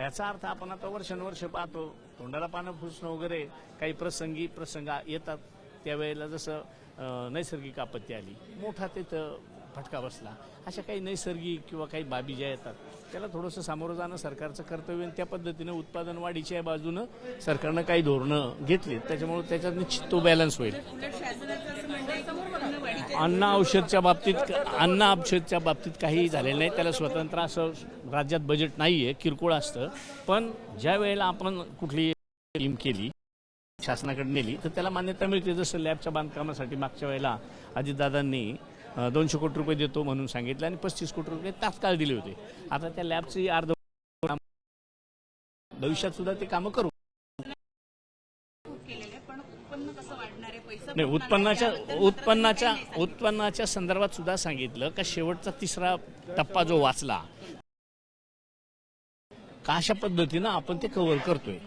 याचा अर्थ आपण आता वर्षानुवर्ष पाहतो, तोंडाला पानं फुसणं वगैरे काही प्रसंग येतात, त्यावेळेला जसं नैसर्गिक आपत्ती आली, मोठा तिथं फटका बसला, अशा काही नैसर्गिक किंवा काही बाबी ज्या येतात त्याला थोडंसं सामोरं जाणं सरकारचं कर्तव्य, आणि त्या पद्धतीनं उत्पादन वाढीच्या बाजूनं सरकारनं काही धोरणं घेतली, त्याच्यामुळे त्याच्यात निश्चित तो बॅलन्स होईल. अन्न औषधच्या बाबतीत काही झालेलं नाही, त्याला स्वतंत्र असं राज्यात बजेट नाही आहे, किरकोळ असतं. पण ज्या वेळेला आपण कुठली स्कीम केली, शासनाकडे नेली, तर त्याला मान्यता मिळते. जसं लॅबच्या बांधकामासाठी मागच्या वेळेला अजितदादांनी 200 कोटी रुपये देतो म्हणून सांगितलं आणि 35 कोटी रुपये तात्काळ दिले होते. आता त्या लॅबची भविष्यात सुद्धा ते कामं करू. नाही, उत्पन्नाच्या संदर्भात सुद्धा सांगितलं का शेवटचा 3रा टप्पा जो वाचला का अशा पद्धतीनं आपण ते कव्हर करतोय.